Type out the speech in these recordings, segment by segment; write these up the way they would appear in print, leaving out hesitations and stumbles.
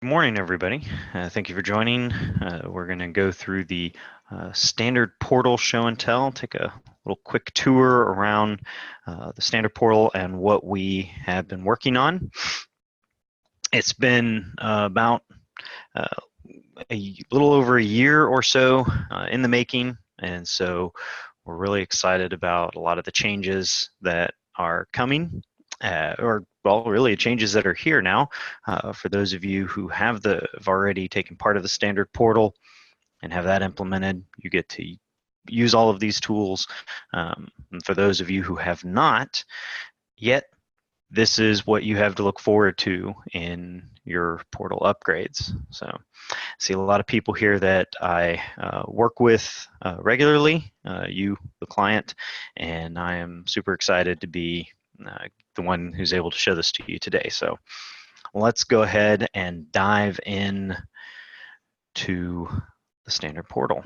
Good morning, everybody. Thank you for joining. We're going to go through the standard portal show and tell, take a little quick tour around the standard portal and what we have been working on. It's been about a little over a year or so in the making, and so we're really excited about a lot of the changes that are coming, really changes that are here now. For those of you who have already taken part of the standard portal and have that implemented, you get to use all of these tools. And for those of you who have not yet, this is what you have to look forward to in your portal upgrades. So I see a lot of people here that I work with regularly, you, the client, and I am super excited to be the one who's able to show this to you today. So let's go ahead and dive in to the standard portal.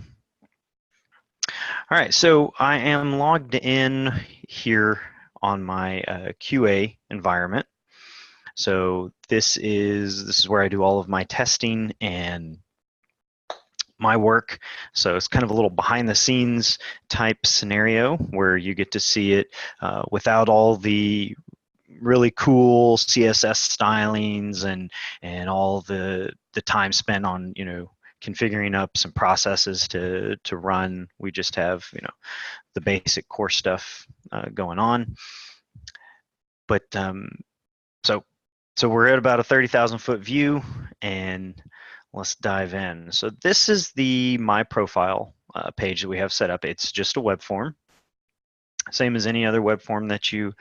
All right, so I am logged in here on my QA environment. So this is where I do all of my testing and my work. So it's kind of a little behind the scenes type scenario where you get to see it without all the really cool CSS stylings and all the time spent on configuring up some processes to run. We just have the basic core stuff going on. But so we're at about a 30,000 foot view, and let's dive in. So this is the My Profile page that we have set up. It's just a web form, same as any other web form that you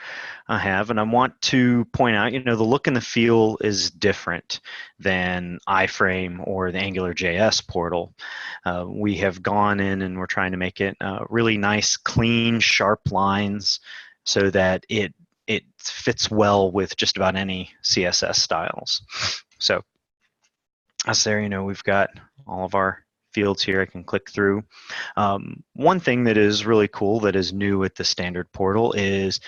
have. And I want to point out, the look and the feel is different than iframe or the AngularJS portal. We have gone in and we're trying to make it really nice, clean, sharp lines so that it fits well with just about any CSS styles. So as there, we've got all of our fields here I can click through. One thing that is really cool that is new with the standard portal is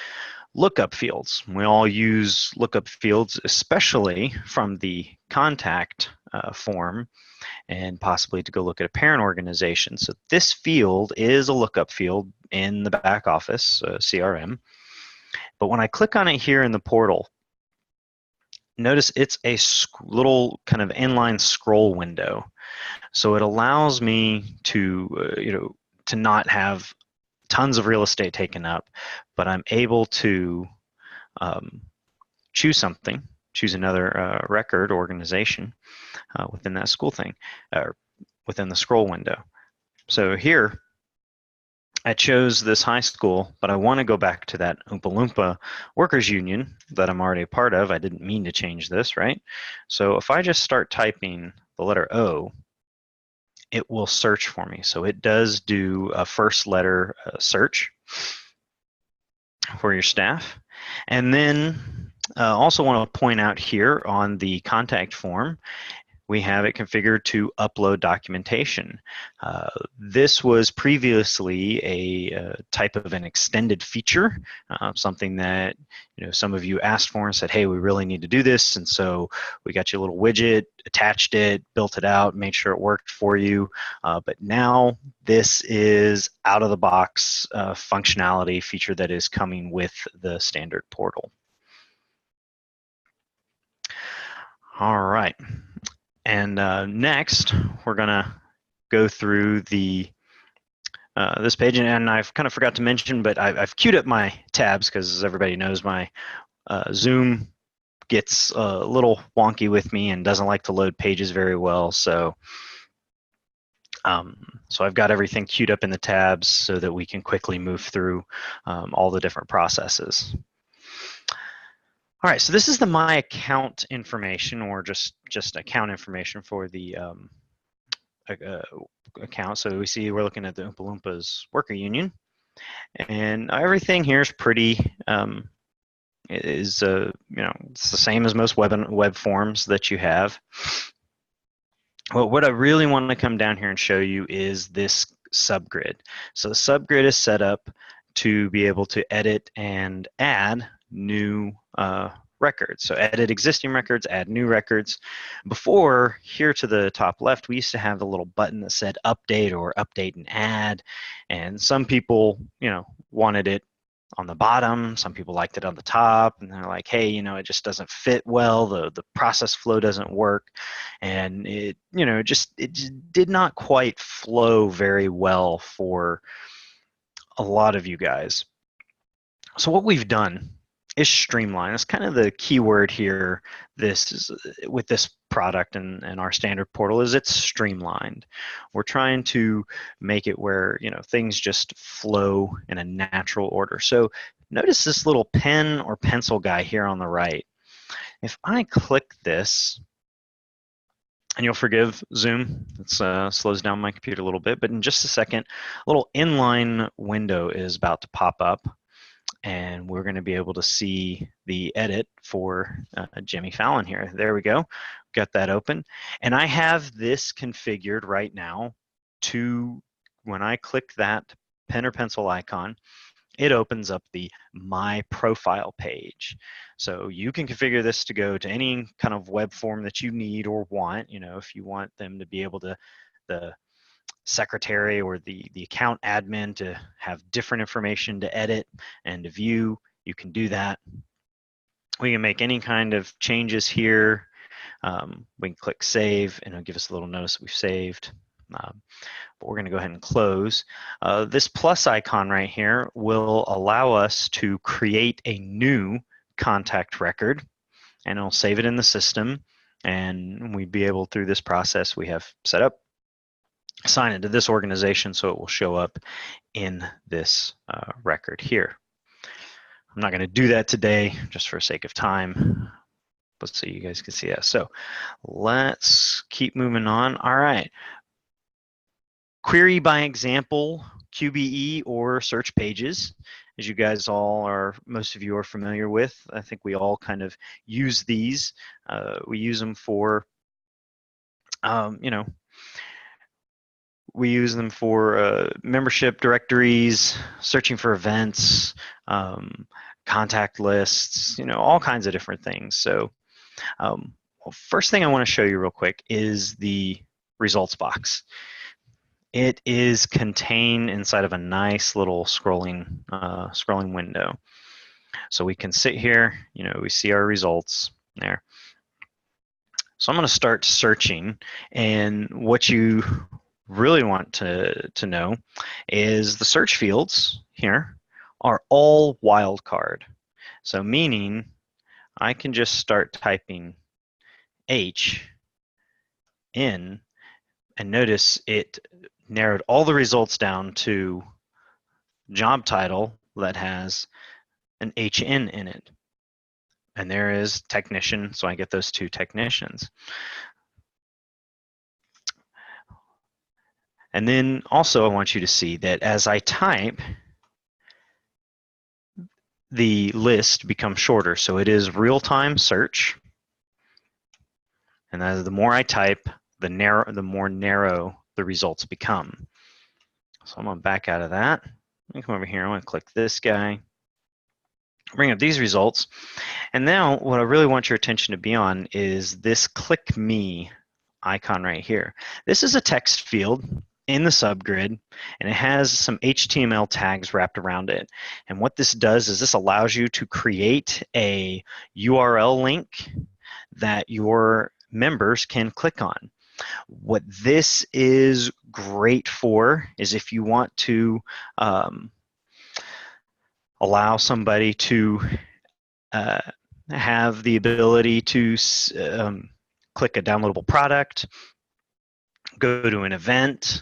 lookup fields. We all use lookup fields, especially from the contact form, and possibly to go look at a parent organization. So this field is a lookup field in the back office, CRM. But when I click on it here in the portal, notice it's a little kind of inline scroll window. So it allows me to, to not have tons of real estate taken up, but I'm able to choose something, choose another record organization within that school thing, or within the scroll window. So here, I chose this high school, but I want to go back to that Oompa Loompa workers union that I'm already a part of. I didn't mean to change this, right? So if I just start typing the letter O, it will search for me. So it does do a first letter search for your staff. And then also want to point out here on the contact form, we have it configured to upload documentation. This was previously a type of an extended feature, something that some of you asked for and said, hey, we really need to do this, and so we got you a little widget, attached it, built it out, made sure it worked for you. But now this is out of the box functionality feature that is coming with the standard portal. All right. And next, we're going to go through this page, and I've kind of forgot to mention, but I've queued up my tabs because, as everybody knows, my Zoom gets a little wonky with me and doesn't like to load pages very well. So, so I've got everything queued up in the tabs so that we can quickly move through all the different processes. All right, so this is the My Account information, or just account information for the account. So we see we're looking at the Oompa Loompas worker union, and everything here is pretty. It's the same as most web forms that you have. Well, what I really want to come down here and show you is this subgrid. So the subgrid is set up to be able to edit and add new records. So edit existing records, add new records. Before, here to the top left, we used to have the little button that said update or update and add. And some people, wanted it on the bottom. Some people liked it on the top, and they're like, hey, it just doesn't fit well. The process flow doesn't work. And it just did not quite flow very well for a lot of you guys. So what we've done is streamline. That's kind of the key word here. This is with this product and our standard portal is it's streamlined. We're trying to make it where things just flow in a natural order. So notice this little pen or pencil guy here on the right. If I click this, and you'll forgive Zoom, it slows down my computer a little bit, but in just a second, a little inline window is about to pop up, and we're going to be able to see the edit for Jimmy Fallon here. There we go. Got that open. And I have this configured right now to, when I click that pen or pencil icon, it opens up the My Profile page. So you can configure this to go to any kind of web form that you need or want. If you want them to be able to, the secretary or the account admin to have different information to edit and to view, you can do that. We can make any kind of changes here. We can click save and it'll give us a little notice that we've saved. But we're going to go ahead and close. This plus icon right here will allow us to create a new contact record, and it'll save it in the system, and we'd be able, through this process we have set up, assign it to this organization so it will show up in this record here. I'm not going to do that today just for sake of time, but so you guys can see that. So let's keep moving on. All right. Query by example, QBE or search pages, as you guys all are, most of you are familiar with. I think we all kind of use these. We use them for, we use them for membership directories, searching for events, contact lists, all kinds of different things. So well, first thing I want to show you real quick is the results box. It is contained inside of a nice little scrolling window. So we can sit here, we see our results there. So I'm going to start searching, and what you really want to know is the search fields here are all wildcard. So meaning I can just start typing H in, and notice it narrowed all the results down to job title that has an HN in it. And there is technician, so I get those two technicians. And then also I want you to see that as I type, the list becomes shorter. So it is real-time search. And as the more I type, the more narrow the results become. So I'm going to back out of that. Let me come over here. I want to click this guy, bring up these results. And now what I really want your attention to be on is this click me icon right here. This is a text field in the subgrid, and it has some HTML tags wrapped around it. And what this does is this allows you to create a URL link that your members can click on. What this is great for is if you want to allow somebody to have the ability to click a downloadable product, go to an event.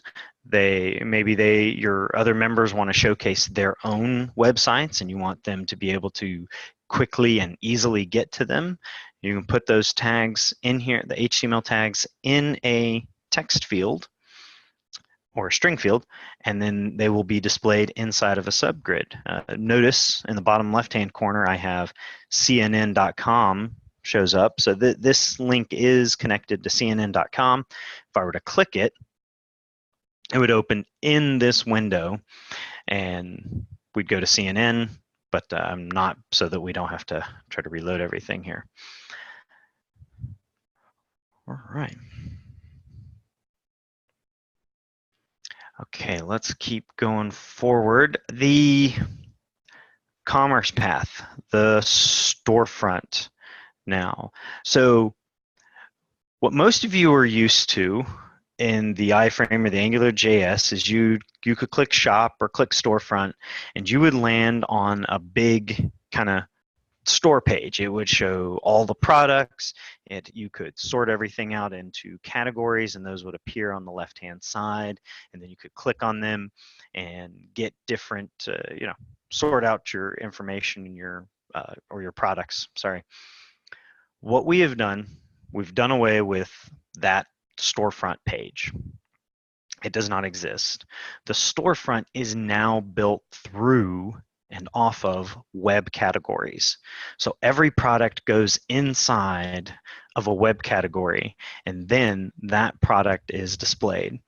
Your other members want to showcase their own websites, and you want them to be able to quickly and easily get to them. You can put those tags in here, the HTML tags, in a text field or a string field, and then they will be displayed inside of a subgrid. Notice in the bottom left-hand corner I have CNN.com shows up. So this link is connected to CNN.com. If I were to click it, it would open in this window, and we'd go to CNN. but I'm not, so that we don't have to try to reload everything here. All right. Okay, let's keep going forward. The commerce path, the storefront now. So what most of you are used to in the iframe or the Angular JS is you could click shop or click storefront, and you would land on a big kind of store page. It would show all the products. You could sort everything out into categories, and those would appear on the left-hand side. And then you could click on them and get different, sort out your information in your or your products. Sorry. What we have done, we've done away with that storefront page. It does not exist. The storefront is now built through and off of web categories. So every product goes inside of a web category, and then that product is displayed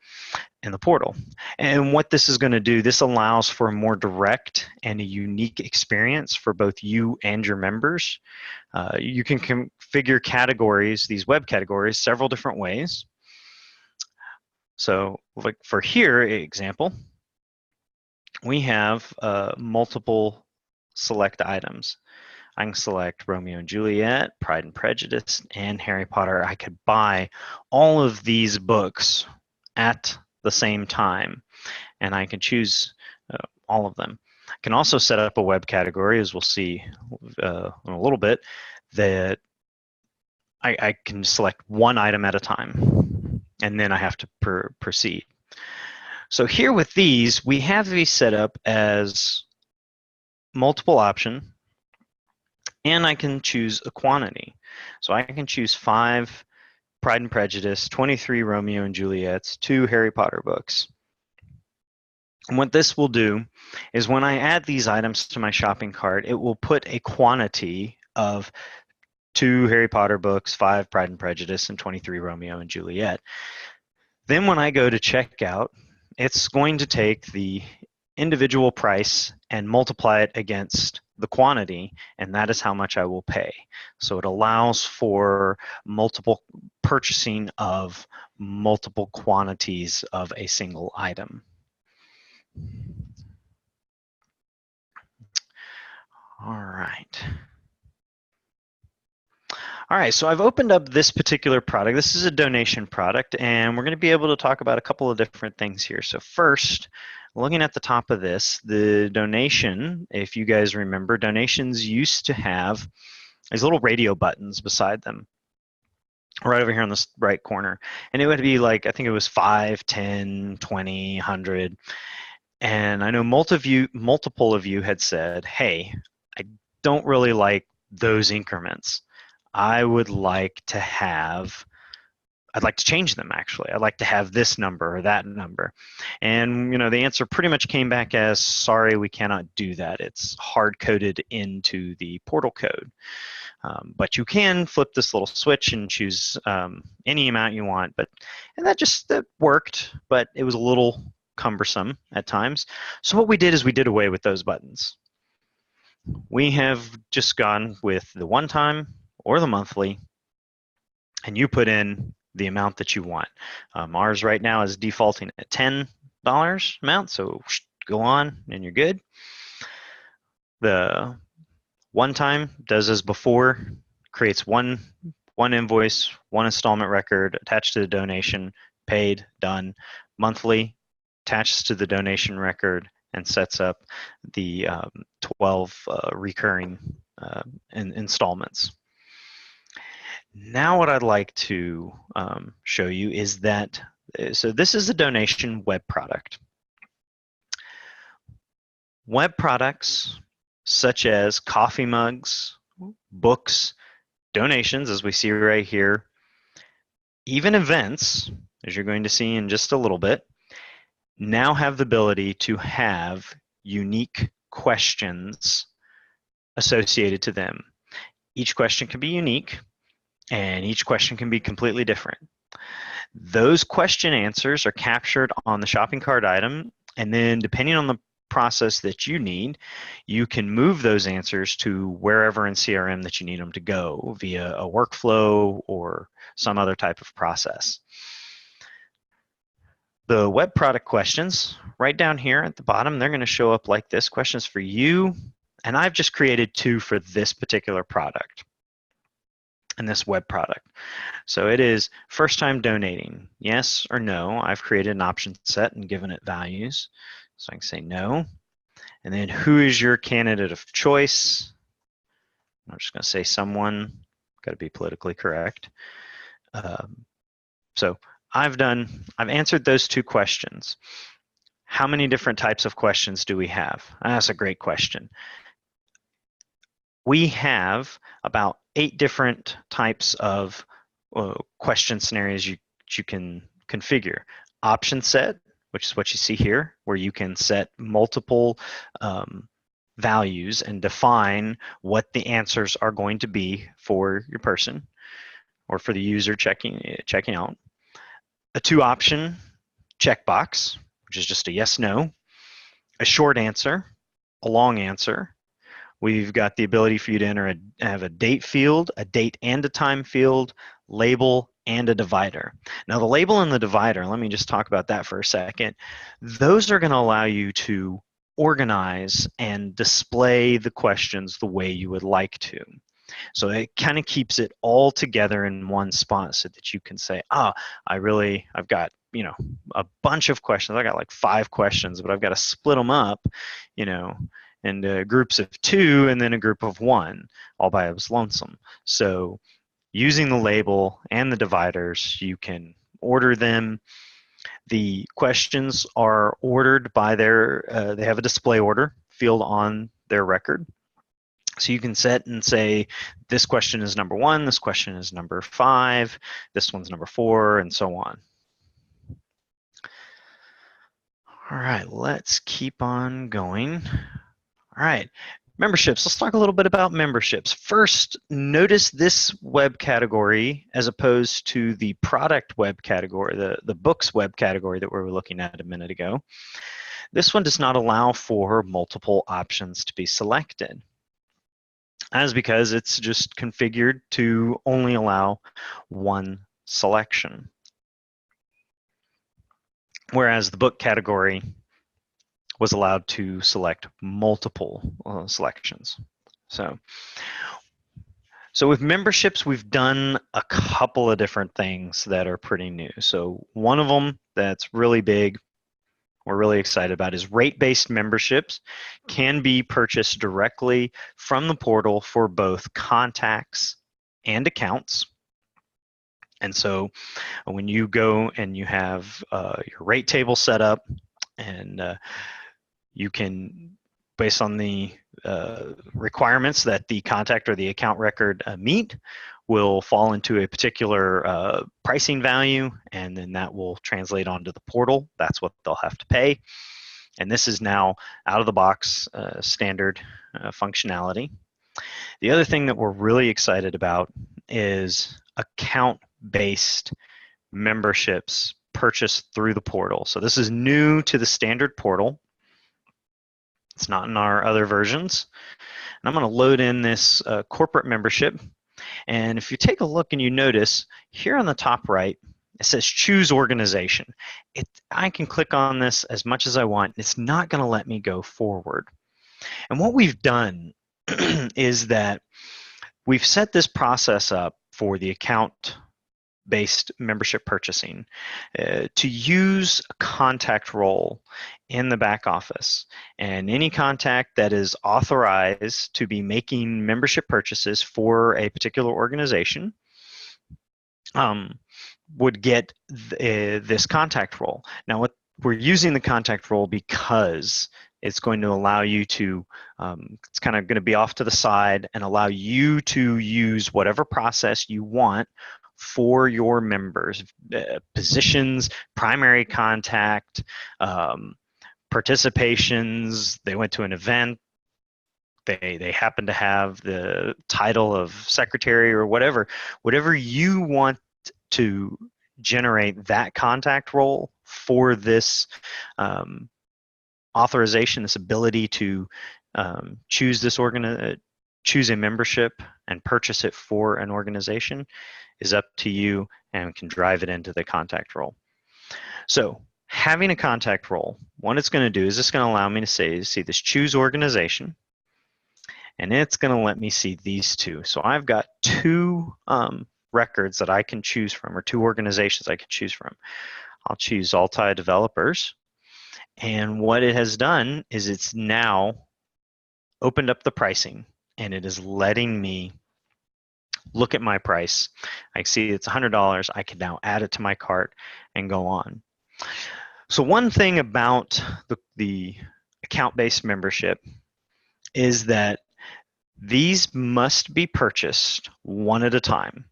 in the portal. And what this is going to do, this allows for a more direct and a unique experience for both you and your members. You can configure categories, these web categories, several different ways. So like for here, example, we have multiple select items. I can select Romeo and Juliet, Pride and Prejudice, and Harry Potter. I could buy all of these books at the same time, and I can choose all of them. I can also set up a web category, as we'll see in a little bit, that I can select one item at a time, and then I have to proceed. So here with these, we have these set up as multiple option, and I can choose a quantity. So I can choose 5 Pride and Prejudice, 23 Romeo and Juliets, 2 Harry Potter books. And what this will do is when I add these items to my shopping cart, it will put a quantity of 2 Harry Potter books, 5 Pride and Prejudice, and 23 Romeo and Juliet. Then when I go to checkout, it's going to take the individual price and multiply it against the quantity, and that is how much I will pay. So it allows for multiple purchasing of multiple quantities of a single item. All right. All right, so I've opened up this particular product. This is a donation product, and we're going to be able to talk about a couple of different things here. So first, looking at the top of this, the donation, if you guys remember, donations used to have these little radio buttons beside them, right over here on the right corner. And it would be like, I think it was 5, 10, 20, 100. And I know multiple of you had said, hey, I don't really like those increments. I would like to have, I'd like to change them actually. I'd like to have this number or that number. And the answer pretty much came back as, sorry, we cannot do that. It's hard-coded into the portal code. But you can flip this little switch and choose any amount you want. And that worked, but it was a little cumbersome at times. So what we did is we did away with those buttons. We have just gone with the one-time or the monthly, and you put in the amount that you want. Ours right now is defaulting at $10 amount, so go on and you're good. The one time does as before, creates one invoice, one installment record attached to the donation, paid, done. Monthly attaches to the donation record and sets up the 12 recurring installments. Now what I'd like to show you is that, so this is a donation web product. Web products such as coffee mugs, books, donations, as we see right here, even events, as you're going to see in just a little bit, now have the ability to have unique questions associated to them. Each question can be unique, and each question can be completely different. Those question answers are captured on the shopping cart item, and then depending on the process that you need, you can move those answers to wherever in CRM that you need them to go via a workflow or some other type of process. The web product questions, right down here at the bottom, they're going to show up like this, questions for you, and I've just created 2 for this particular product and this web product. So it is first time donating, yes or no. I've created an option set and given it values. So I can say no. And then who is your candidate of choice? I'm just going to say someone, got to be politically correct. So I've answered those 2 questions. How many different types of questions do we have? That's a great question. We have about 8 different types of question scenarios you can configure. Option set, which is what you see here, where you can set multiple values and define what the answers are going to be for your person or for the user checking out. A 2 option checkbox, which is just a yes, no, a short answer, a long answer. We've got the ability for you to have a date field, a date and a time field, label, and a divider. Now the label and the divider, let me just talk about that for a second. Those are going to allow you to organize and display the questions the way you would like to. So it kind of keeps it all together in one spot so that you can say, I've got, a bunch of questions. I got like 5 questions, but I've got to split them up, into groups of 2 and then a group of 1, all by its lonesome. So using the label and the dividers, you can order them. The questions are ordered by they have a display order field on their record. So you can set and say, this question is number 1, this question is number 5, this one's number 4, and so on. All right, let's keep on going. All right, memberships. Let's talk a little bit about memberships. First, notice this web category as opposed to the product web category, the books web category that we were looking at a minute ago. This one does not allow for multiple options to be selected. That's because it's just configured to only allow one selection. Whereas the book category was allowed to select multiple selections. So with memberships, we've done a couple of different things that are pretty new. So one of them that's really big, we're really excited about, is rate-based memberships can be purchased directly from the portal for both contacts and accounts. And so when you go and you have your rate table set up, and you can, based on the requirements that the contact or the account record meet, will fall into a particular pricing value, and then that will translate onto the portal. That's what they'll have to pay. And this is now out of the box standard functionality. The other thing that we're really excited about is account-based memberships purchased through the portal. So this is new to the standard portal. It's not in our other versions. And I'm going to load in this corporate membership. And if you take a look and you notice here on the top right, it says choose organization. I can click on this as much as I want. It's not going to let me go forward. And what we've done is that we've set this process up for the account-based membership purchasing to use a contact role in the back office. And any contact that is authorized to be making membership purchases for a particular organization would get this contact role. Now, what we're using the contact role because it's going to allow you to, it's kind of going to be off to the side and allow you to use whatever process you want for your members, positions, primary contact, participations. They went to an event, they happen to have the title of secretary or whatever you want to generate that contact role for this authorization, this ability to choose a membership and purchase it for an organization is up to you, and can drive it into the contact role. So having a contact role, what it's going to do is it's going to allow me to see this choose organization, and it's going to let me see these two. So I've got two records that I can choose from, or two organizations I can choose from. I'll choose Altai Developers, and what it has done is it's now opened up the pricing, and it is letting me look at my price. I see it's $100. I can now add it to my cart and go on. So one thing about the account-based membership is that these must be purchased one at a time.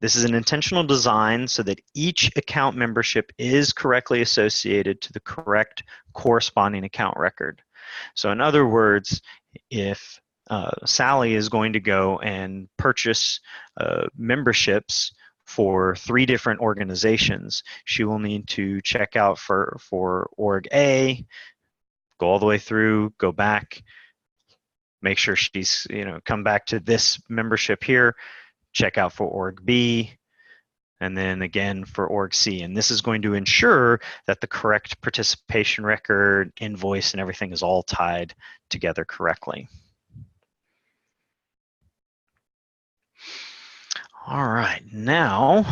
This is an intentional design so that each account membership is correctly associated to the correct corresponding account record. So in other words, if Sally is going to go and purchase memberships for 3 different organizations, she will need to check out for org A, go all the way through, go back, make sure she's, come back to this membership here, check out for org B, and then again for org C. And this is going to ensure that the correct participation record, invoice, and everything is all tied together correctly. All right, now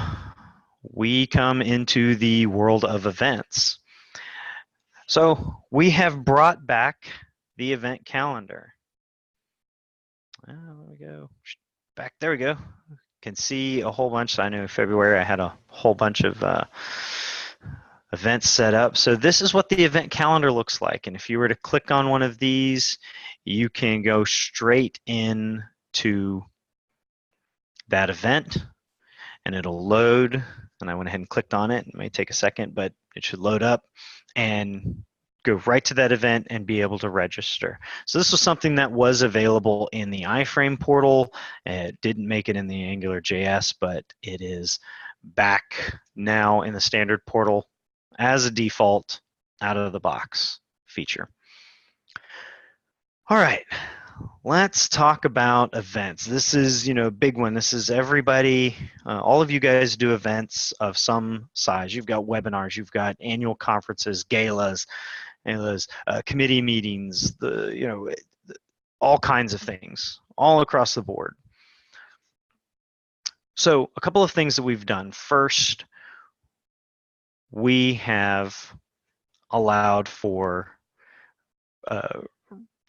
we come into the world of events. So we have brought back the event calendar. There we go. Back, there we go. Can see a whole bunch. I know in February I had a whole bunch of events set up. So this is what the event calendar looks like. And if you were to click on one of these, you can go straight in to that event, and it'll load. And I went ahead and clicked on it. It may take a second, but it should load up and go right to that event and be able to register. So this was something that was available in the iframe portal. It didn't make it in the AngularJS, but it is back now in the standard portal as a default out of the box feature. All right, let's talk about events. This is, a big one. This is everybody, all of you guys do events of some size. You've got webinars, you've got annual conferences, galas, committee meetings, all kinds of things, all across the board. So a couple of things that we've done. First, we have allowed for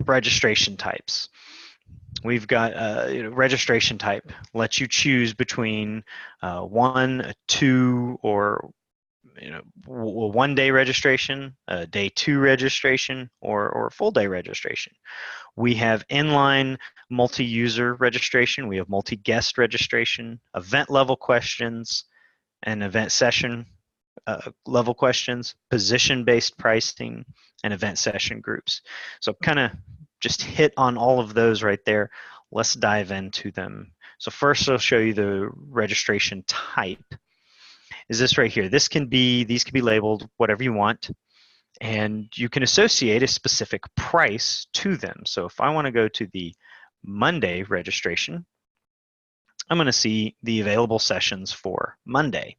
registration types. We've got registration type lets you choose between 1, 2, or 1 day registration, day 2 registration, or full day registration. We have inline multi-user registration. We have multi-guest registration, event level questions, and event session level questions, position-based pricing, and event session groups. So kind of just hit on all of those right there. Let's dive into them. So first I'll show you the registration type. Is this right here. These can be labeled whatever you want, and you can associate a specific price to them. So if I want to go to the Monday registration, I'm going to see the available sessions for Monday.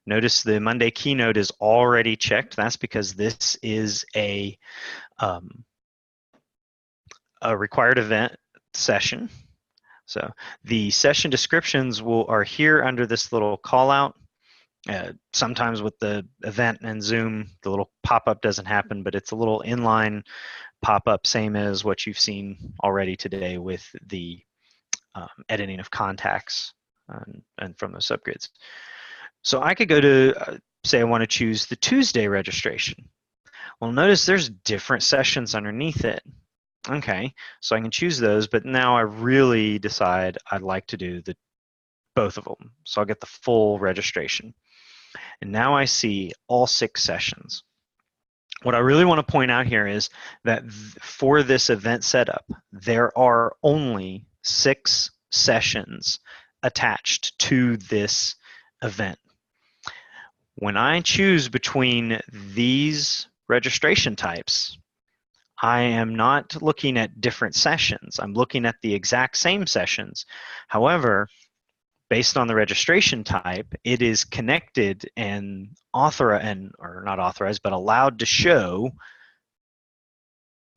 Notice the Monday keynote is already checked. That's because this is a required event session. So the session descriptions are here under this little call out. Sometimes with the event and Zoom, the little pop-up doesn't happen, but it's a little inline pop-up, same as what you've seen already today with the editing of contacts and from the subgrids. So I could go to, say I want to choose the Tuesday registration. Well, notice there's different sessions underneath it. Okay, so I can choose those, but now I really decide I'd like to do both of them. So I'll get the full registration. And now I see all 6 sessions. What I really want to point out here is that for this event setup, there are only 6 sessions attached to this event. When I choose between these registration types. I am not looking at different sessions. I'm looking at the exact same sessions. However, based on the registration type, it is connected and or not authorized, but allowed to show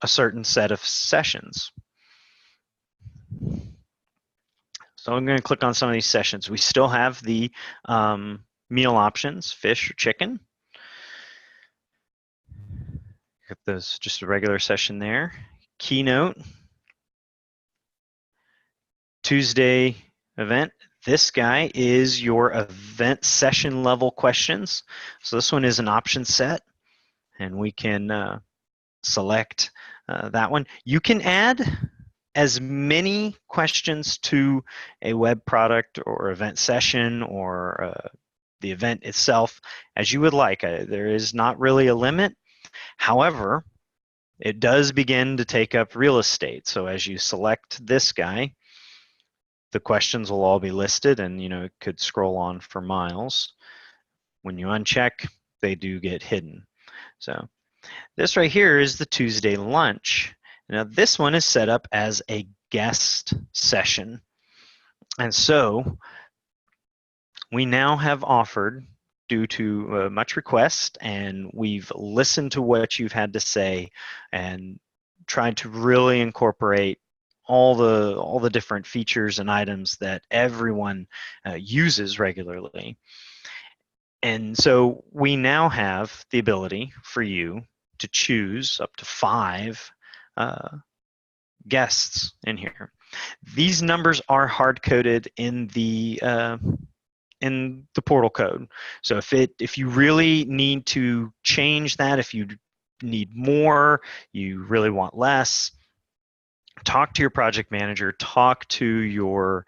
a certain set of sessions. So I'm going to click on some of these sessions. We still have the meal options, fish or chicken. If there's just a regular session there. Keynote, Tuesday event. This guy is your event session level questions. So this one is an option set, and we can select that one. You can add as many questions to a web product or event session or the event itself as you would like. There is not really a limit. However, it does begin to take up real estate. So as you select this guy, the questions will all be listed, and it could scroll on for miles. When you uncheck, they do get hidden. So this right here is the Tuesday lunch. Now this one is set up as a guest session. And so we now have offered, due to much request, and we've listened to what you've had to say and tried to really incorporate all the different features and items that everyone uses regularly. And so we now have the ability for you to choose up to 5 guests in here. These numbers are hard-coded in the portal code. So if you really need to change that, if you need more, you really want less, talk to your project manager, talk to your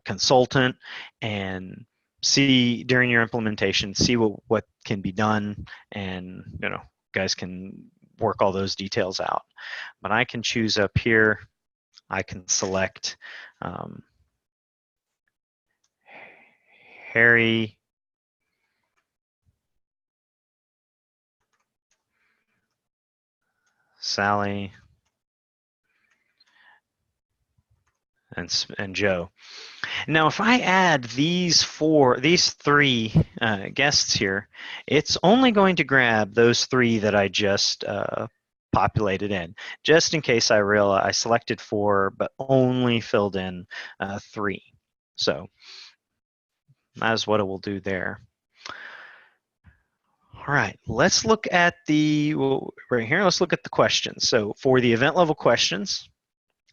consultant, and see during your implementation, see what can be done, and guys can work all those details out. But I can choose up here, I can select Harry, Sally, and Joe. Now, if I add these 3 guests here, it's only going to grab those 3 that I just populated in, just in case I selected 4, but only filled in 3. So that is what it will do there. All right, let's look at right here, let's look at the questions. So for the event level questions,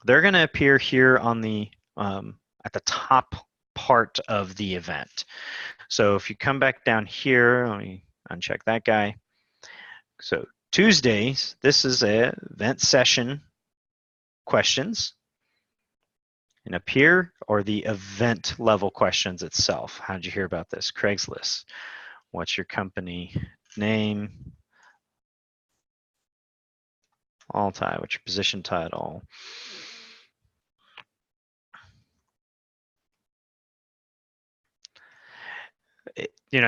they're going to appear here on the at the top part of the event. So if you come back down here, let me uncheck that guy. So Tuesdays, this is a event session questions. And up here are the event level questions itself. How did you hear about this? Craigslist. What's your company name? Altai. What's your position title?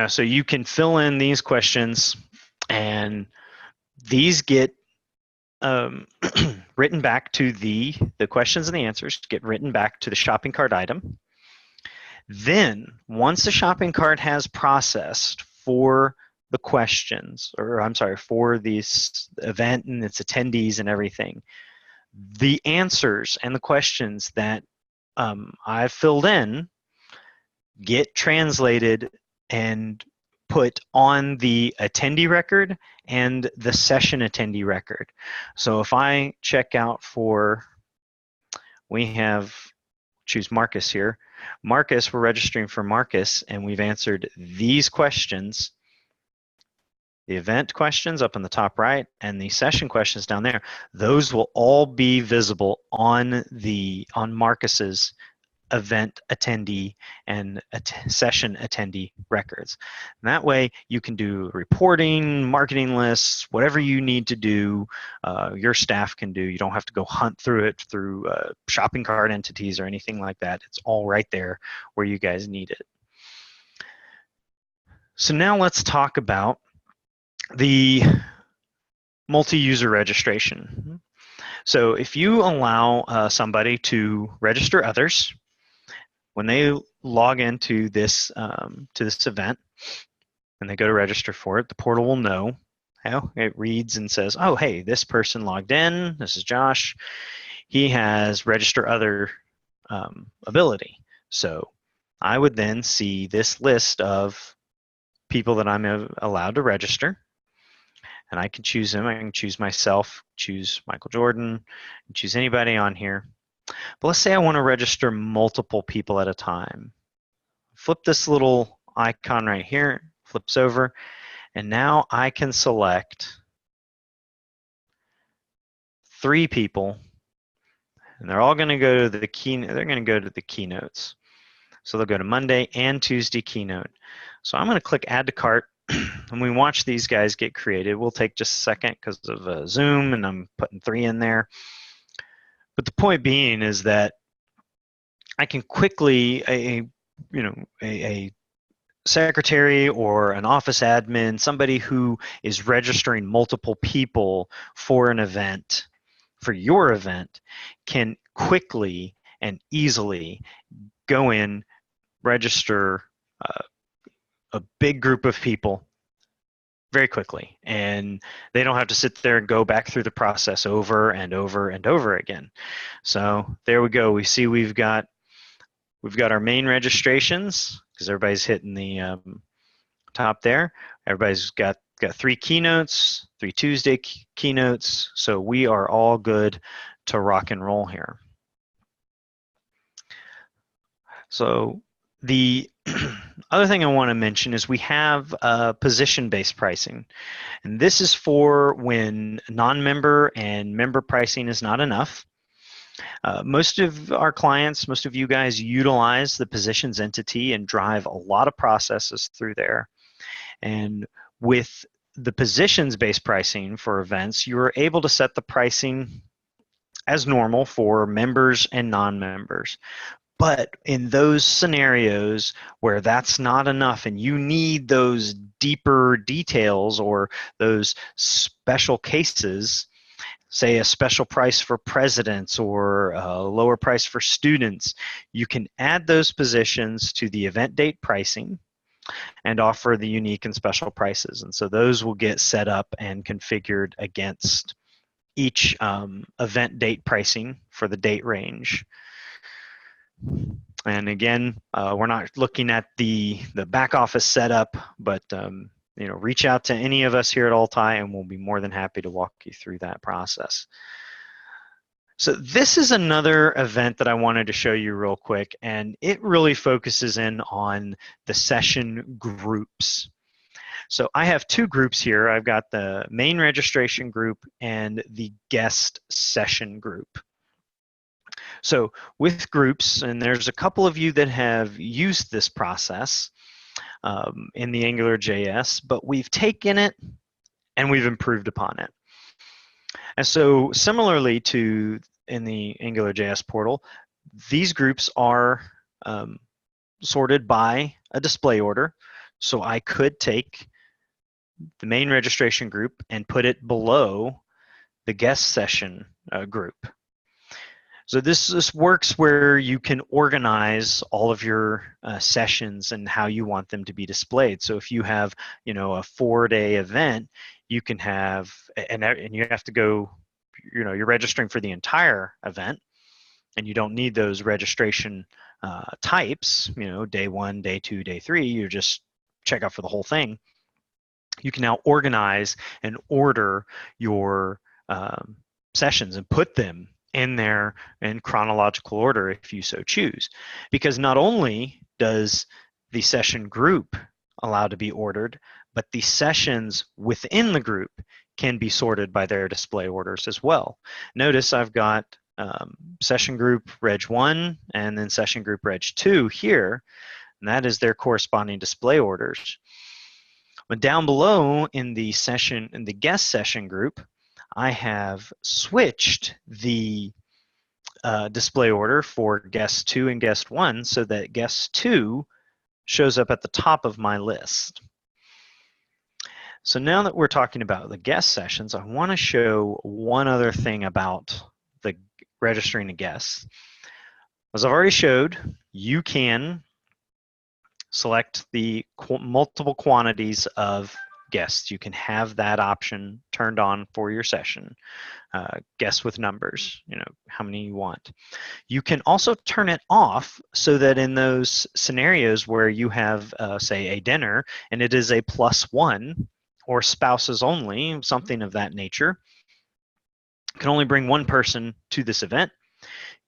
So you can fill in these questions, and these get written back to the questions and the answers get written back to the shopping cart item. Then once the shopping cart has processed for the questions, or I'm sorry, for this event and its attendees and everything, the answers and the questions that I've filled in get translated and put on the attendee record and the session attendee record. So if I check out choose Marcus here. Marcus, we're registering for Marcus, and we've answered these questions, the event questions up in the top right and the session questions down there. Those will all be visible on Marcus's event attendee and session attendee records. And that way you can do reporting, marketing lists, whatever you need to do, your staff can do. You don't have to go hunt through it through shopping cart entities or anything like that. It's all right there where you guys need it. So now let's talk about the multi-user registration. So if you allow somebody to register others, when they log into this event and they go to register for it, the portal will know. It reads and says, oh, hey, this person logged in. This is Josh. He has register other ability. So I would then see this list of people that I'm allowed to register. And I can choose them. I can choose myself, choose Michael Jordan, choose anybody on here. But let's say I want to register multiple people at a time. Flip this little icon right here, flips over, and now I can select 3 people, and they're all going to go to the keynote. They're going to go to the keynotes. So they'll go to Monday and Tuesday keynote. So I'm going to click Add to Cart, and we watch these guys get created. We'll take just a second because of Zoom, and I'm putting 3 in there. But the point being is that I can quickly, a secretary or an office admin, somebody who is registering multiple people for an event, for your event, can quickly and easily go in, register a big group of people very quickly, and they don't have to sit there and go back through the process over and over and over again. So there we go. We see we've got our main registrations because everybody's hitting the top there. Everybody's got 3 keynotes, 3 Tuesday keynotes, so we are all good to rock and roll here. So the other thing I want to mention is we have position-based pricing. And this is for when non-member and member pricing is not enough. Most of our clients, most of you guys utilize the positions entity and drive a lot of processes through there. And with the positions-based pricing for events, you're able to set the pricing as normal for members and non-members. But in those scenarios where that's not enough and you need those deeper details or those special cases, say a special price for presidents or a lower price for students, you can add those positions to the event date pricing and offer the unique and special prices. And so those will get set up and configured against each event date pricing for the date range. And again, we're not looking at the back office setup, but reach out to any of us here at Altai and we'll be more than happy to walk you through that process. So this is another event that I wanted to show you real quick, and it really focuses in on the session groups. So I have 2 groups here. I've got the main registration group and the guest session group. So with groups, and there's a couple of you that have used this process in the AngularJS, but we've taken it and we've improved upon it. And so similarly to in the AngularJS portal, these groups are sorted by a display order. So I could take the main registration group and put it below the guest session group. So this works where you can organize all of your sessions and how you want them to be displayed. So if you have, a 4-day event, you can have, and you have to go, you're registering for the entire event, and you don't need those registration types, day 1, day 2, day 3, you just check out for the whole thing. You can now organize and order your sessions and put them in there in chronological order if you so choose. Because not only does the session group allow to be ordered, but the sessions within the group can be sorted by their display orders as well. Notice I've got session group Reg 1 and then session group Reg 2 here, and that is their corresponding display orders. But down below in the guest session group, I have switched the display order for guest 2 and guest 1 so that guest 2 shows up at the top of my list. So now that we're talking about the guest sessions, I want to show one other thing about the registering a guest. As I've already showed, you can select the multiple quantities of guests. You can have that option turned on for your session. Guests with numbers, how many you want. You can also turn it off so that in those scenarios where you have, say, a dinner and it is a +1 or spouses only, something of that nature, you can only bring one person to this event.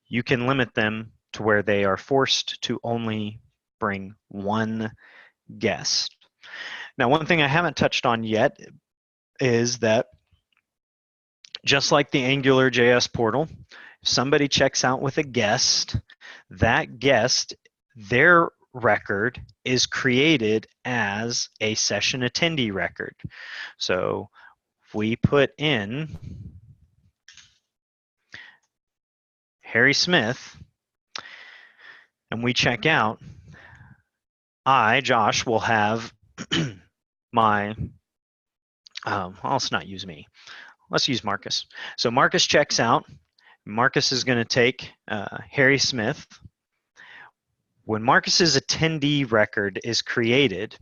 You can limit them to where they are forced to only bring one guest. Now, one thing I haven't touched on yet is that just like the AngularJS portal, if somebody checks out with a guest, that guest, their record is created as a session attendee record. So if we put in Harry Smith and we check out, Josh, will have my, let's not use me. Let's use Marcus. So Marcus checks out. Marcus is going to take Harry Smith. When Marcus's attendee record is created,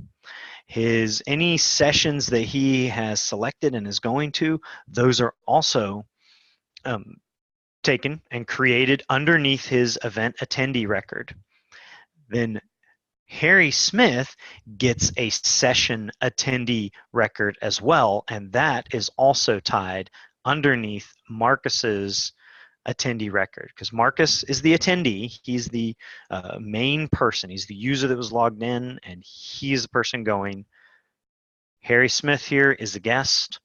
any sessions that he has selected and is going to, those are also taken and created underneath his event attendee record. Then Harry Smith gets a session attendee record as well, and that is also tied underneath Marcus's attendee record, because Marcus is the attendee. He's the main person. He's the user that was logged in, and he's the person going. Harry Smith here is the guest,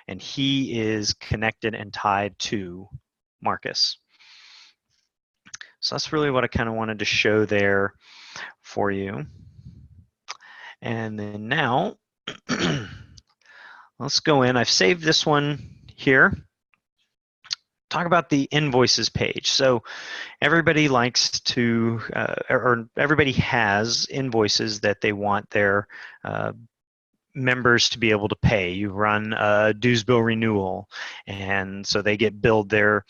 and he is connected and tied to Marcus. So that's really what I kind of wanted to show there for you. And then now, let's go in. I've saved this one here. Talk about the invoices page. So everybody likes to, or everybody has invoices that they want their members to be able to pay. You run a dues bill renewal, and so they get billed their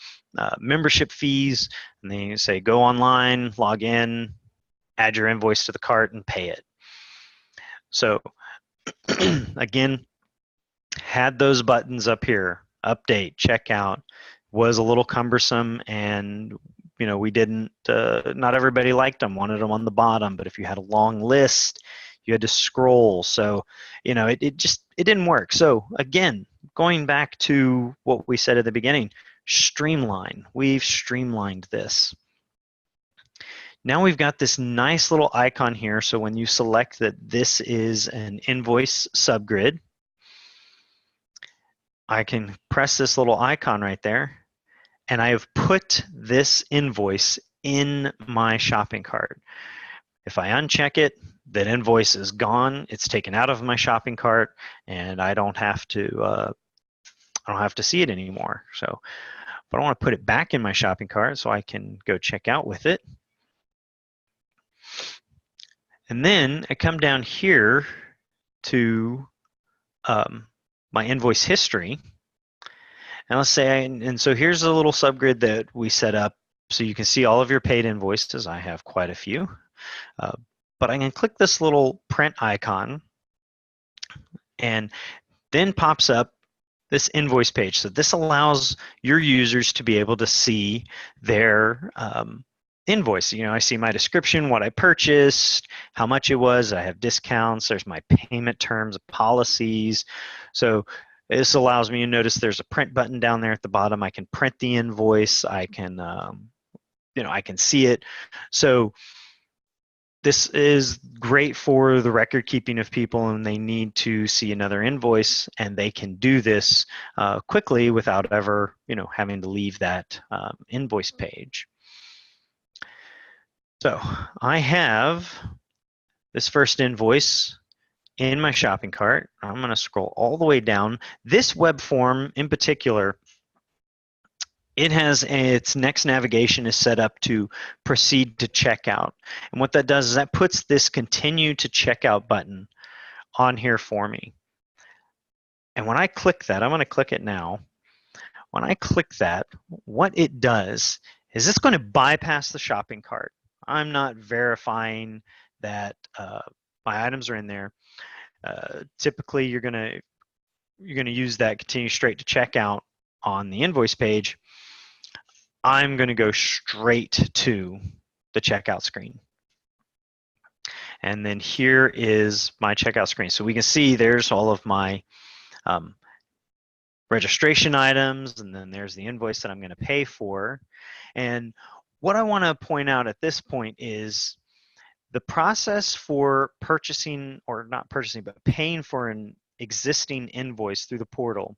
membership fees, and they say go online, log in, add your invoice to the cart, and pay it. So again, had those buttons up here, update, checkout, was a little cumbersome, and we didn't, not everybody liked them, wanted them on the bottom, but if you had a long list, you had to scroll. So, it didn't work. So again, going back to what we said at the beginning, streamline. We've streamlined this. Now we've got this nice little icon here. So when you select that this is an invoice subgrid, I can press this little icon right there, and I have put this invoice in my shopping cart. If I uncheck it, that invoice is gone. It's taken out of my shopping cart, and I don't have to see it anymore. So, but I want to put it back in my shopping cart so I can go check out with it. And then I come down here to my invoice history. And let's say, and so here's a little subgrid that we set up so you can see all of your paid invoices. I have quite a few. But I can click this little print icon, and then pops up this invoice page. So this allows your users to be able to see their invoice. I see my description, what I purchased, how much it was. I have discounts. There's my payment terms, policies. So this allows me to notice there's a print button down there at the bottom. I can print the invoice. I can, I can see it. So this is great for the record keeping of people, and they need to see another invoice, and they can do this quickly without ever, having to leave that invoice page. So I have this first invoice in my shopping cart. I'm going to scroll all the way down. This web form in particular, it has its next navigation is set up to proceed to checkout. And what that does is that puts this continue to checkout button on here for me. And when I click that, I'm going to click it now. When I click that, what it does is it's going to bypass the shopping cart. I'm not verifying that my items are in there. Typically, you're going to use that continue straight to checkout on the invoice page. I'm going to go straight to the checkout screen. And then here is my checkout screen. So we can see there's all of my registration items, and then there's the invoice that I'm going to pay for. And what I want to point out at this point is the process for purchasing, or not purchasing, but paying for an existing invoice through the portal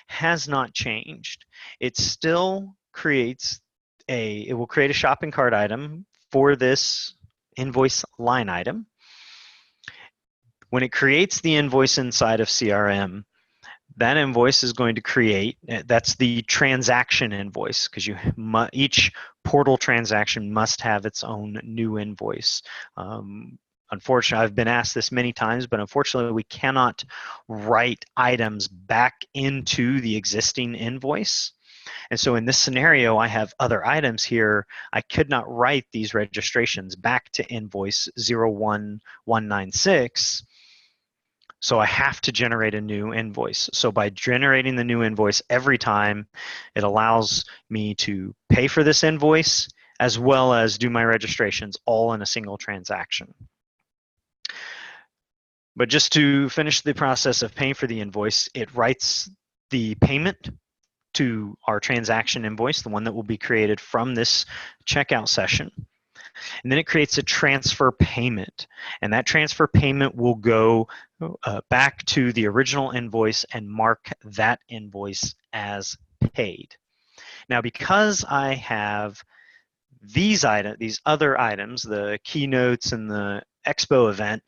has not changed. It still creates it will create a shopping cart item for this invoice line item. When it creates the invoice inside of CRM, that invoice is going to create, that's the transaction invoice, because each portal transaction must have its own new invoice. Unfortunately, I've been asked this many times, but unfortunately we cannot write items back into the existing invoice. And so in this scenario, I have other items here. I could not write these registrations back to invoice 01196. So I have to generate a new invoice. So by generating the new invoice every time, it allows me to pay for this invoice as well as do my registrations all in a single transaction. But just to finish the process of paying for the invoice, it writes the payment to our transaction invoice, the one that will be created from this checkout session. And then it creates a transfer payment. And that transfer payment will go back to the original invoice and mark that invoice as paid. Now, because I have these other items, the keynotes and the expo event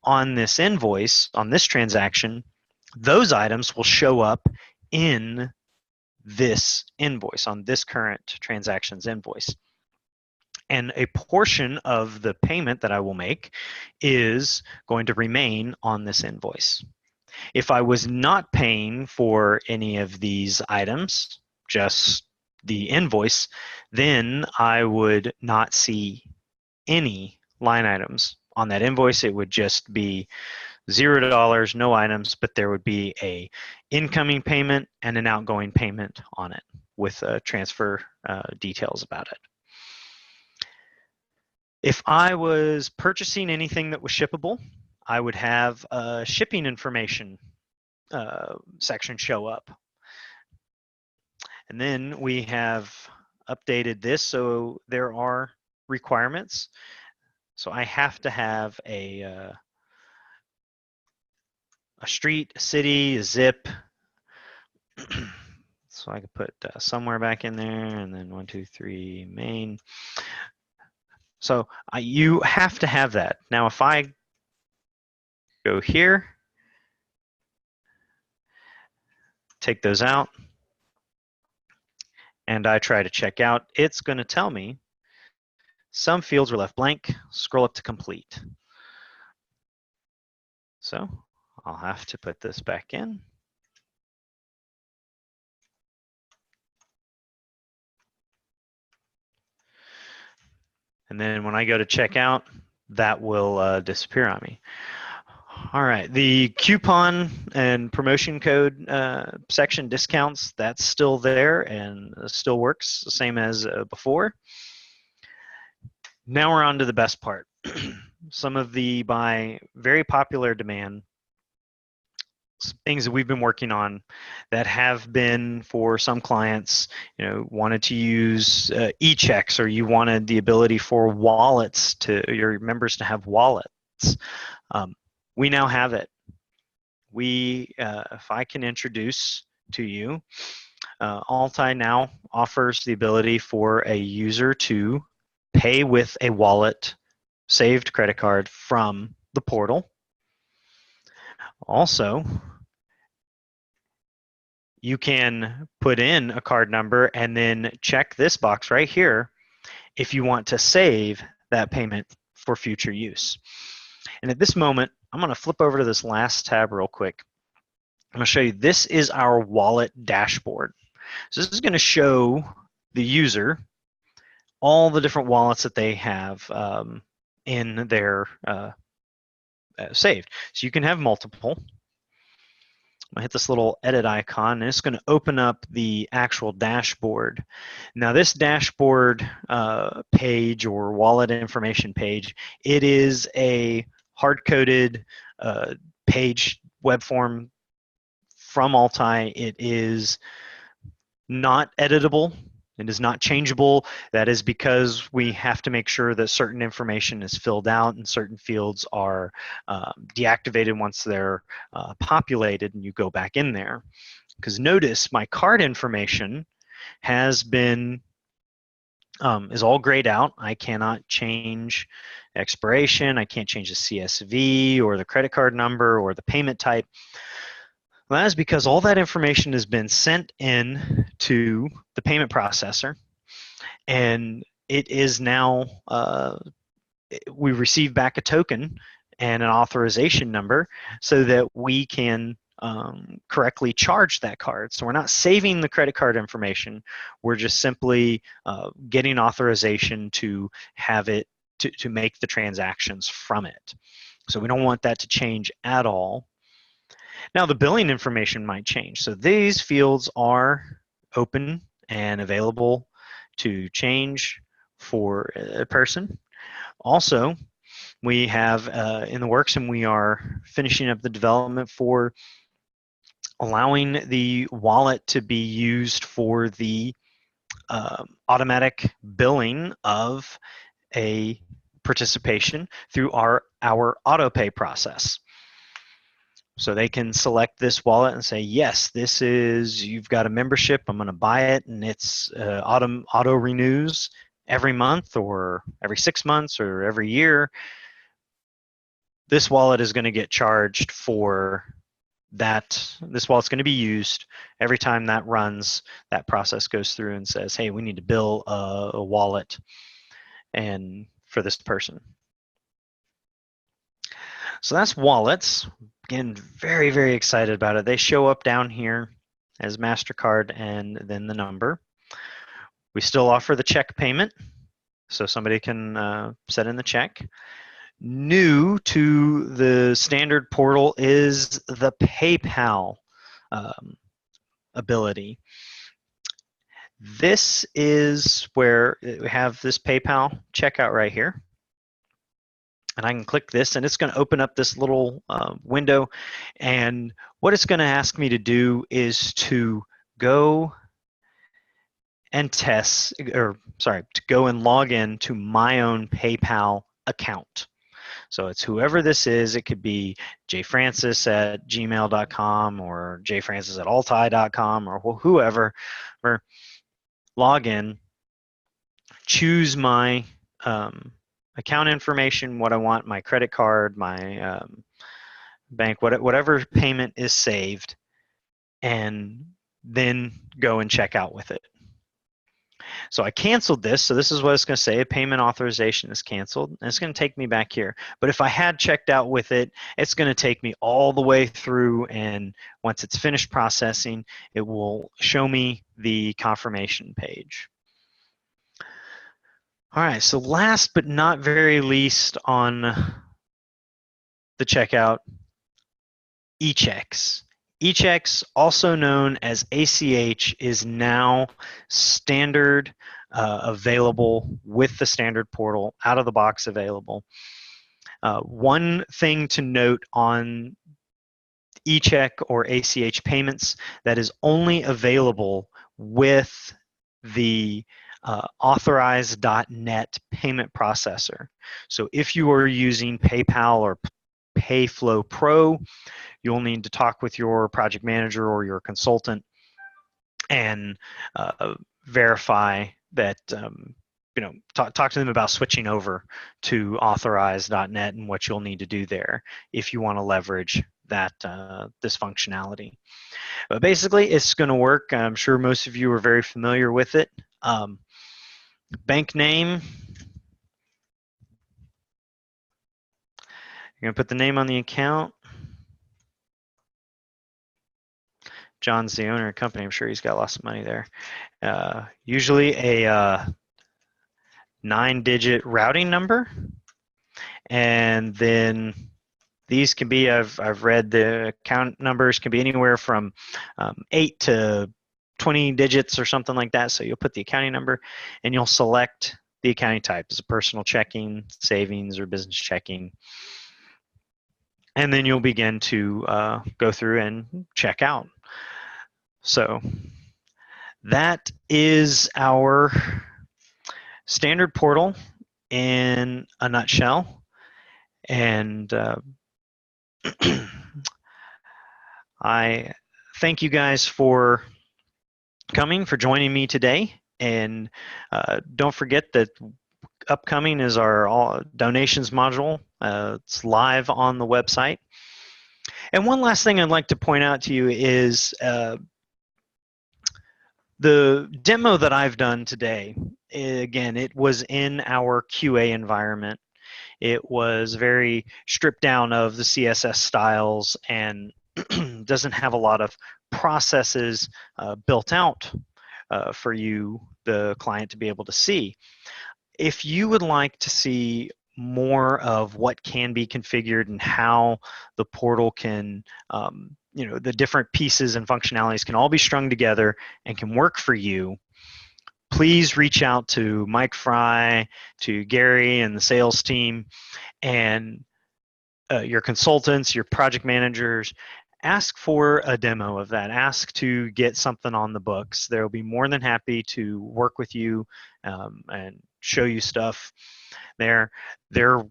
on this invoice, on this transaction, those items will show up in this invoice, on this current transactions invoice. And a portion of the payment that I will make is going to remain on this invoice. If I was not paying for any of these items, just the invoice, then I would not see any line items on that invoice. It would just be $0, no items, but there would be a incoming payment and an outgoing payment on it with transfer details about it. If I was purchasing anything that was shippable, I would have a shipping information section show up. And then we have updated this, so there are requirements. So I have to have a street, a city, a zip. So I could put somewhere back in there, and then 1, 2, 3 main. So you have to have that. Now, if I go here, take those out, and I try to check out, it's going to tell me some fields were left blank. Scroll up to complete. So I'll have to put this back in. And then when I go to check out, that will disappear on me. All right, the coupon and promotion code section, discounts, that's still there and still works the same as before. Now we're on to the best part. Some of the, by very popular demand, things that we've been working on that have been, for some clients, wanted to use e-checks, or you wanted the ability for wallets, to your members to have wallets. We now have it. If I can introduce to you, Altai now offers the ability for a user to pay with a wallet saved credit card from the portal. Also, you can put in a card number and then check this box right here if you want to save that payment for future use. And at this moment, I'm going to flip over to this last tab real quick. I'm going to show you, this is our wallet dashboard. So this is going to show the user all the different wallets that they have in their saved. So you can have multiple. I hit this little edit icon, and it's going to open up the actual dashboard. Now, this dashboard page or wallet information page, it is a hard-coded page web form from Altai. It is not editable. It is not changeable. That is because we have to make sure that certain information is filled out and certain fields are deactivated once they're populated and you go back in there. Because notice my card information has been is all grayed out. I cannot change expiration. I can't change the CSV or the credit card number or the payment type. Well, that is because all that information has been sent in to the payment processor, and it is now, we receive back a token and an authorization number so that we can correctly charge that card. So we're not saving the credit card information. We're just simply getting authorization to have it, to make the transactions from it. So we don't want that to change at all. Now the billing information might change. So these fields are open and available to change for a person. Also, we have in the works, and we are finishing up the development for allowing the wallet to be used for the automatic billing of a participation through our autopay process. So they can select this wallet and say, yes, this is, you've got a membership, I'm going to buy it, and it's auto renews every month or every 6 months or every year. This wallet is going to get charged for that. This wallet's going to be used every time that runs. That process goes through and says, hey, we need to bill a wallet and for this person. So that's wallets. Again, very, very excited about it. They show up down here as MasterCard and then the number. We still offer the check payment, so somebody can set in the check. New to the standard portal is the PayPal ability. This is where we have this PayPal checkout right here. And I can click this, and it's going to open up this little window. And what it's going to ask me to do is to go and to go and log in to my own PayPal account. So it's whoever this is. It could be jfrancis@gmail.com or jfrancis@altai.com or whoever. Or log in, choose my account information, what I want, my credit card, my bank, whatever payment is saved, and then go and check out with it. So I canceled this, so this is what it's going to say, a payment authorization is canceled, and it's going to take me back here. But if I had checked out with it, it's going to take me all the way through, and once it's finished processing, it will show me the confirmation page. All right, so last but not very least on the checkout, eChecks. eChecks, also known as ACH, is now standard available with the standard portal, out of the box available. One thing to note on eCheck or ACH payments, that is only available with the authorized.net payment processor. So if you are using PayPal or PayFlow Pro, you'll need to talk with your project manager or your consultant and verify that, talk to them about switching over to authorized.net and what you'll need to do there if you want to leverage that this functionality. But basically, it's going to work. I'm sure most of you are very familiar with it. Bank name. You're going to put the name on the account. John's the owner of the company. I'm sure he's got lots of money there. Usually a 9-digit routing number, and then these can be, I've read the account numbers can be anywhere from 8 to 20 digits or something like that. So you'll put the accounting number and you'll select the accounting type as a personal checking, savings, or business checking. And then you'll begin to go through and check out. So that is our standard portal in a nutshell. And I thank you guys for coming, for joining me today. And don't forget that upcoming is our donations module. It's live on the website. And one last thing I'd like to point out to you is the demo that I've done today. Again, it was in our QA environment. It was very stripped down of the CSS styles and doesn't have a lot of processes built out for you, the client, to be able to see. If you would like to see more of what can be configured and how the portal can, the different pieces and functionalities can all be strung together and can work for you, please reach out to Mike Fry, to Gary and the sales team, and your consultants, your project managers. Ask for a demo of that. Ask to get something on the books. They'll be more than happy to work with you and show you stuff there. They're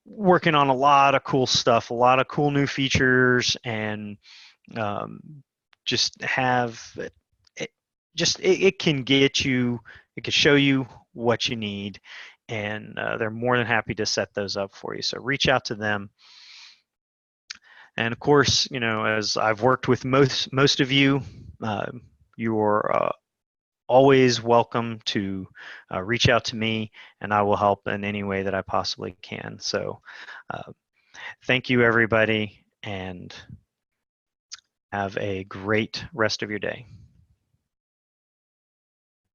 working on a lot of cool stuff, a lot of cool new features, and just have it, it can get you, it can show you what you need, and they're more than happy to set those up for you. So reach out to them. And of course, as I've worked with most of you, you're always welcome to reach out to me, and I will help in any way that I possibly can. So thank you, everybody, and have a great rest of your day.